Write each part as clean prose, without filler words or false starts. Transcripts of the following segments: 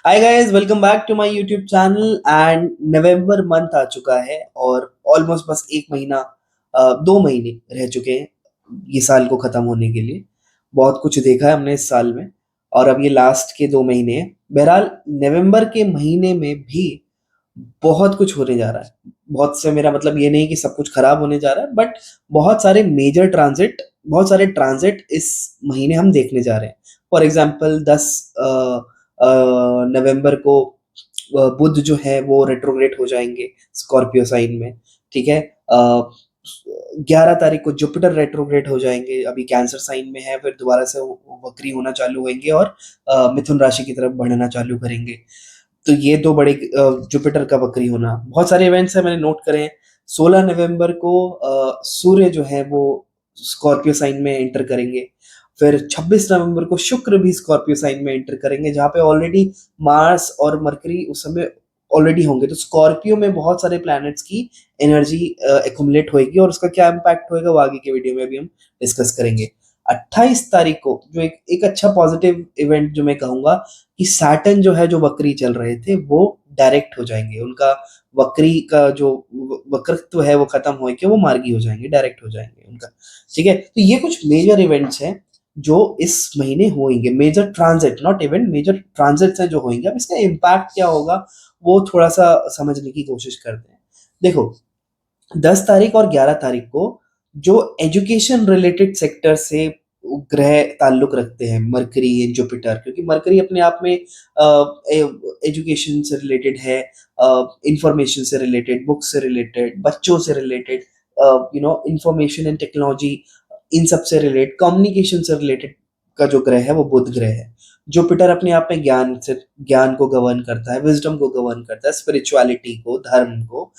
Hi guys, welcome back to my YouTube channel. And November month आ चुका है और ऑलमोस्ट बस एक महीना 2 महीने रह चुके हैं ये साल को ख़त्म होने के लिए। बहुत कुछ देखा है हमने इस साल में और अब ये लास्ट के 2 महीने हैं। बहरहाल नवंबर के महीने में भी बहुत कुछ होने जा रहा है। बहुत से मेरा मतलब ये नहीं कि सब कुछ खराब होने जा रहा है, बट बहुत सारे ट्रांजिट इस महीने हम देखने जा रहे हैं। फॉर एग्जाम्पल 10 नवंबर को बुध जो है वो रेट्रोग्रेड हो जाएंगे स्कॉर्पियो साइन में। ठीक है। 11 तारीख को जुपिटर रेट्रोग्रेड हो जाएंगे, अभी कैंसर साइन में है, फिर दोबारा से वो वक्री होना चालू होंगे और मिथुन राशि की तरफ बढ़ना चालू करेंगे। तो ये दो बड़े जुपिटर का वक्री होना, बहुत सारे इवेंट्स हैं मैंने नोट करे हैं। 16 नवंबर को सूर्य जो है वो स्कॉर्पियो साइन में एंटर करेंगे। फिर 26 नवंबर को शुक्र भी स्कॉर्पियो साइन में एंटर करेंगे, जहाँ पे ऑलरेडी मार्स और मरकरी उस समय ऑलरेडी होंगे। तो स्कॉर्पियो में बहुत सारे प्लैनेट्स की एनर्जी एक्युमुलेट होएगी और उसका क्या इम्पैक्ट होएगा वो आगे के वीडियो में भी हम डिस्कस करेंगे। 28 तारीख को जो एक अच्छा पॉजिटिव इवेंट जो मैं कहूंगा कि सैटर्न जो है, जो वक्री चल रहे थे वो डायरेक्ट हो जाएंगे। उनका वक्री का जो वक्रत्व है वो खत्म होके वो मार्गी हो जाएंगे, डायरेक्ट हो जाएंगे उनका। ठीक है। तो ये कुछ मेजर इवेंट्स हैं जो इस महीने होंगे। Major transit, not event, major transits हैं जो होंगे। अब इसका इम्पैक्ट क्या होगा वो थोड़ा सा समझने की कोशिश करते हैं। देखो, 10 तारीख और 11 तारीख को जो एजुकेशन रिलेटेड सेक्टर से ग्रह ताल्लुक रखते हैं, मरकरी जुपिटर, क्योंकि मरकरी अपने आप में एजुकेशन से रिलेटेड है, इंफॉर्मेशन से रिलेटेड, बुक से रिलेटेड, बच्चों से रिलेटेड, इंफॉर्मेशन एंड टेक्नोलॉजी, इन सब से रिलेटेड, कम्युनिकेशन से रिलेटेड का जो ग्रह है वो बुध ग्रह है। जुपिटर अपने आप में ज्ञान को गवर्न करता है, विजडम को गवर्न करता है, स्पिरिचुअलिटी को, धर्म को,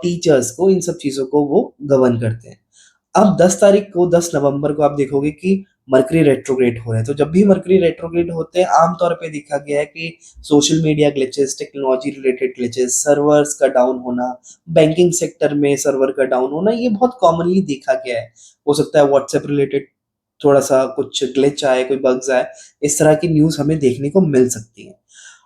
टीचर्स को, इन सब चीजों को वो गवर्न करते हैं। अब 10 तारीख को, 10 नवंबर को आप देखोगे कि मरकरी रेट्रोग्रेड हो रहा है। तो जब भी मरकरी रेट्रोग्रेड होते हैं, आमतौर पे देखा गया है कि social media glitches, technology related glitches, servers का डाउन होना, बैंकिंग सेक्टर में सर्वर का डाउन होना, ये बहुत कॉमनली देखा गया है। हो सकता है व्हाट्सएप रिलेटेड थोड़ा सा कुछ ग्लिच आए, कोई बग्स आए, इस तरह की न्यूज हमें देखने को मिल सकती है।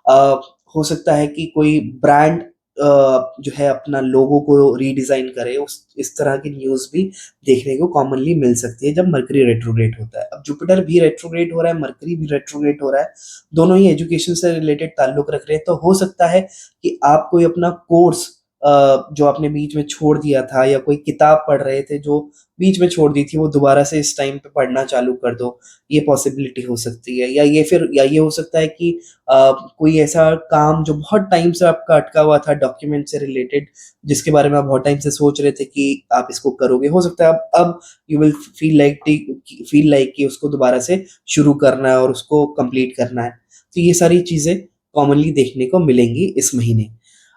अ, हो सकता है कि कोई ब्रांड जो है अपना लोगो को रीडिजाइन करे, उस इस तरह की न्यूज भी देखने को कॉमनली मिल सकती है जब मरकरी रेट्रोग्रेड होता है। अब जुपिटर भी रेट्रोग्रेड हो रहा है, मरकरी भी रेट्रोग्रेड हो रहा है, दोनों ही एजुकेशन से रिलेटेड ताल्लुक रख रहे हैं। तो हो सकता है कि आप कोई अपना कोर्स जो आपने बीच में छोड़ दिया था, या कोई किताब पढ़ रहे थे जो बीच में छोड़ दी थी, वो दोबारा से इस टाइम पे पढ़ना चालू कर दो। ये पॉसिबिलिटी हो सकती है। या ये हो सकता है कि कोई ऐसा काम जो बहुत टाइम से आपका अटका हुआ था, डॉक्यूमेंट से रिलेटेड, जिसके बारे में आप बहुत टाइम से सोच रहे थे कि आप इसको करोगे, हो सकता है अब यू विल फील लाइक कि उसको दोबारा से शुरू करना है और उसको कंप्लीट करना है। तो ये सारी चीजें कॉमनली देखने को मिलेंगी इस महीने।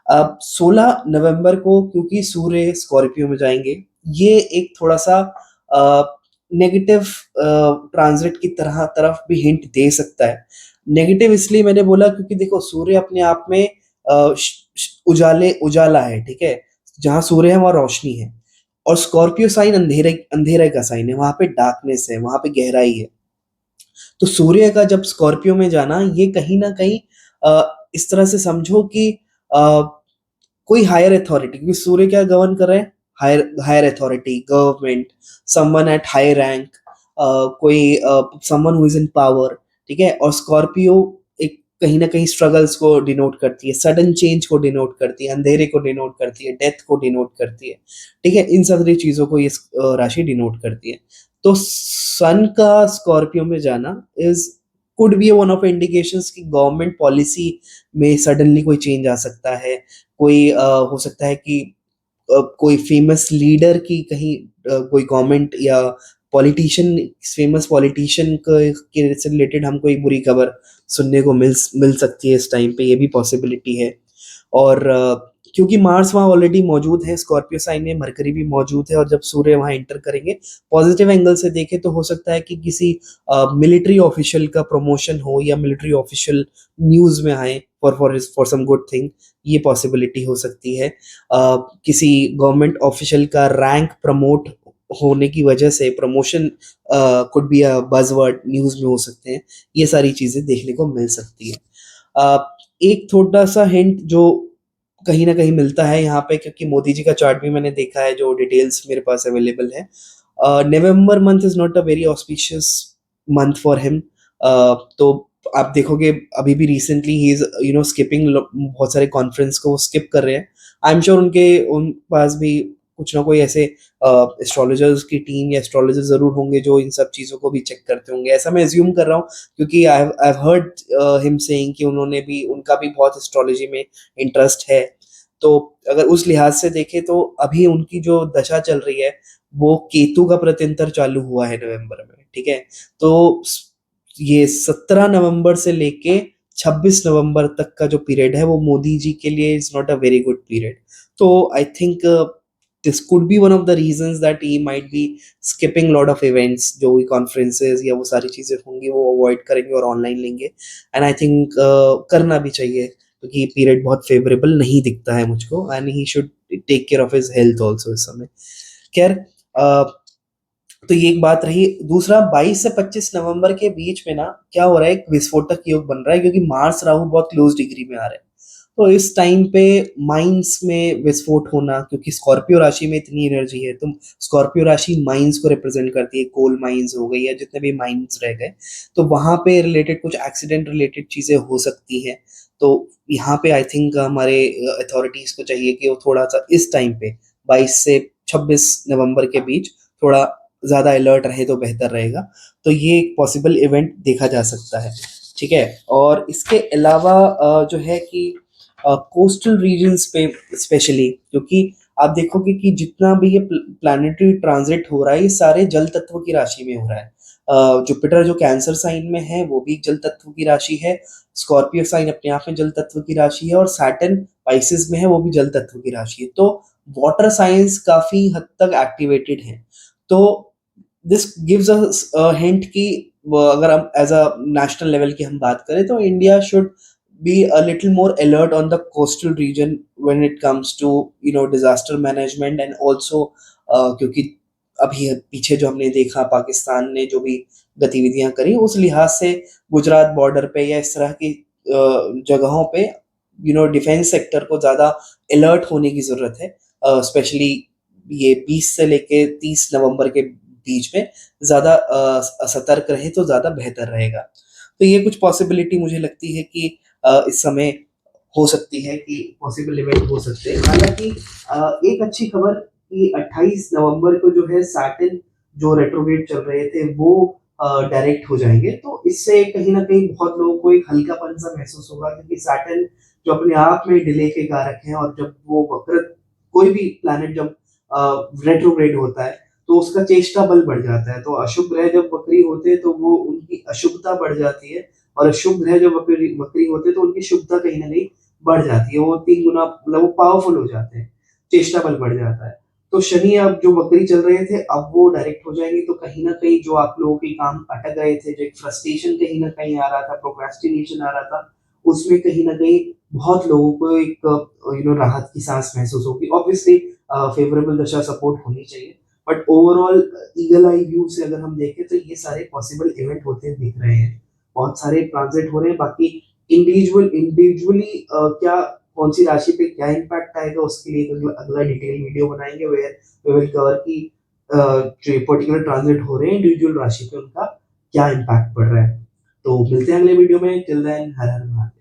अब 16 नवंबर को क्योंकि सूर्य स्कॉर्पियो में जाएंगे, ये एक थोड़ा सा नेगेटिव ट्रांजिट की तरफ भी हिंट दे सकता है। नेगेटिव इसलिए मैंने बोला क्योंकि देखो, सूर्य अपने आप में उजाला है। ठीक है। जहां सूर्य है वहां रोशनी है, और स्कॉर्पियो साइन अंधेरे अंधेरे का साइन है, वहां पे डार्कनेस है, वहां पे गहराई है। तो सूर्य का जब स्कॉर्पियो में जाना, ये कहीं ना कहीं इस तरह से समझो कि अ, कोई हायर अथॉरिटी, क्योंकि सूर्य क्या गवर्न कर रहे हैं, higher higher authority, government, someone at high rank, कोई someone who is in power. ठीक है। और स्कॉर्पियो एक कहीं ना कहीं स्ट्रगल्स को डिनोट करती है, सडन चेंज को डिनोट करती है, अंधेरे को डिनोट करती है, डेथ को डिनोट करती है। ठीक है। इन सारी चीजों को ये राशि डिनोट करती है। तो सन का स्कॉर्पियो में जाना is could be one of indications कि गवर्नमेंट पॉलिसी में सडनली कोई चेंज आ सकता है। कोई हो सकता है कि कोई फेमस लीडर की कहीं कोई गवर्नमेंट या पॉलिटिशियन, फेमस पॉलिटिशियन के से रिलेटेड हम कोई बुरी खबर सुनने को मिल सकती है इस टाइम पे, ये भी पॉसिबिलिटी है। और क्योंकि मार्स वहाँ ऑलरेडी मौजूद है स्कॉर्पियो साइन में, मरकरी भी मौजूद है, और जब सूर्य वहाँ एंटर करेंगे, पॉजिटिव एंगल से देखें तो हो सकता है कि किसी मिलिट्री ऑफिशियल का प्रमोशन हो, या मिलिट्री ऑफिशियल न्यूज में आए फॉर सम गुड थिंग, ये पॉसिबिलिटी हो सकती है। किसी गवर्नमेंट ऑफिशियल का रैंक प्रमोट होने की वजह से, promotion could be a buzzword news में हो सकते हैं। ये सारी चीजें देखने को मिल सकती है। एक थोड़ा-सा हिंट जो कहीं न कहीं मिलता है यहाँ पे, क्योंकि मोदी जी का चार्ट भी मैंने देखा है, जो डिटेल्स मेरे पास अवेलेबल है। November month is not a very auspicious month for him. तो आप देखोगे अभी भी रिसेंटली ही इज़ स्किपिंग बहुत सारे कॉन्फ्रेंस को स्किप कर रहे हैं। आई एम श्योर उन पास भी कुछ ना कोई ऐसे एस्ट्रोलॉजर्स की टीम या एस्ट्रोलॉजर ज़रूर होंगे जो इन सब चीज़ों को भी चेक करते होंगे। ऐसा मैं अज़्यूम कर रहा हूँ, क्योंकि I have heard him saying कि उन्होंने भी उनका भी बहुत एस्ट्रोलॉजी में इंटरेस्ट है। तो अगर उस लिहाज से देखें तो अभी उनकी जो दशा चल रही है, वो केतु का प्रत्यंतर चालू हुआ है नवंबर में, ठीक है? तो ये 17 नवंबर से लेके 26 नवंबर तक का जो पीरियड है, वो मोदी जी के लिए is not a very good period. तो I think this could be one of the reasons that he might be skipping lot of events, जो भी कॉन्फ्रेंसेस या वो सारी चीज़ें होंगी वो अवॉइड करेंगे और ऑनलाइन लेंगे। एंड आई थिंक करना भी चाहिए, क्योंकि पीरियड बहुत फेवरेबल नहीं दिखता है मुझको, and he should take care of his health also इस समय। खैर, तो ये एक बात रही। दूसरा, 22 से 25 नवंबर के बीच में ना क्या हो रहा है, एक विस्फोटक योग बन रहा है, क्योंकि मार्स राहु बहुत क्लोज डिग्री में आ रहे हैं। तो इस टाइम पे माइंस में विस्फोट होना, क्योंकि स्कॉर्पियो राशि में इतनी एनर्जी है, तो स्कॉर्पियो राशि माइंस को रिप्रेजेंट करती है, कोल माइंस हो गई या जितने भी माइंस रह गए, तो वहां पे रिलेटेड कुछ एक्सीडेंट रिलेटेड चीजें हो सकती हैं। तो यहाँ पे आई थिंक हमारे अथॉरिटीज को चाहिए कि वो थोड़ा सा इस टाइम पे 22 से 26 नवंबर के बीच थोड़ा ज़्यादा अलर्ट रहे तो बेहतर रहेगा। तो ये एक पॉसिबल इवेंट देखा जा सकता है, ठीक है? और इसके अलावा जो है कि कोस्टल रीजन्स पे स्पेशली, क्योंकि आप देखोगे कि जितना भी ये प्लैनेटरी ट्रांजिट हो रहा है, ये सारे जल तत्व की राशि में हो रहा है। जुपिटर जो कैंसर साइन में है, वो भी जल तत्व की राशि है। स्कॉर्पियो साइन अपने आप में जल तत्व की राशि है, और सैटर्न पाइसेस में है, वो भी जल तत्व की राशि है। तो वाटर साइंस काफ़ी हद तक एक्टिवेटेड है। तो दिस गिव्स अस हिंट कि अगर हम एज अ नेशनल लेवल की हम बात करें, तो India should be a little more alert on the coastal region when it comes to disaster management, and also क्योंकि अभी पीछे जो हमने देखा, पाकिस्तान ने जो भी गतिविधियां करी, उस लिहाज से गुजरात बॉर्डर पे या इस तरह की जगहों पे डिफेंस सेक्टर को ज़्यादा अलर्ट होने की ज़रूरत है। स्पेशली ये 20 से लेके 30 नवंबर के बीच में ज़्यादा सतर्क रहे तो ज़्यादा बेहतर रहेगा। तो ये कुछ पॉसिबिलिटी मुझे लगती है कि इस समय हो सकती है, कि पॉसिबल इवेंट हो सकते हैं। हालाँकि एक अच्छी खबर कि 28 नवंबर को जो है सैटर्न जो रेट्रोग्रेड चल रहे थे, वो डायरेक्ट हो जाएँगे। तो इससे कहीं न कहीं बहुत लोगों को एक हल्कापन-सा महसूस होगा, क्योंकि सैटर्न जो अपने आप में डिले के कारक हैं, और जब वो वक्र, कोई भी प्लैनेट जब रेट्रोग्रेड होता है, तो उसका चेष्टा बल बढ़ जाता है। तो अशुभ ग्रह जब वक्री होते हैं, तो वो उनकी अशुभता बढ़ जाती है, और शुभ ग्रह जब वक्री वक्री होते हैं, तो उनकी शुभता कहीं न कहीं बढ़ जाती है। वो 3 गुना, मतलब वो पावरफुल हो जाते हैं, चेष्टा बल बढ़ जाता है। तो शनि अब जो वक्री चल रहे थे, अब वो डायरेक्ट हो जाएँगे, तो कहीं न कहीं जो आप लोगों के काम अटक गए थे, जो एक फ्रस्ट्रेशन कहीं न कहीं आ रहा था, प्रोक्रेस्टिनेशन आ रहा था, उसमें कहीं न कहीं बहुत लोगों को एक राहत की सांस महसूस होगी। ऑब्वियसली फेवरेबल दशा सपोर्ट होनी चाहिए, but overall eagle eye view से अगर हम देखें, तो ये सारे पॉसिबल इवेंट होते दिख रहे हैं। बहुत सारे ट्रांजिट हो रहे हैं। बाकी इंडिविजुअली क्या, कौन सी राशि पे क्या इम्पैक्ट आएगा, उसके लिए अगला अगला डिटेल वीडियो बनाएंगे, वेयर वी विल कवर कि जो पर्टिकुलर ट्रांजिट हो रहे हैं इंडिविजुअल राशि पे उनका क्या इम्पैक्ट पड़ रहा है। तो मिलते हैं अगले वीडियो में। टिल देन, हर हर महादेव।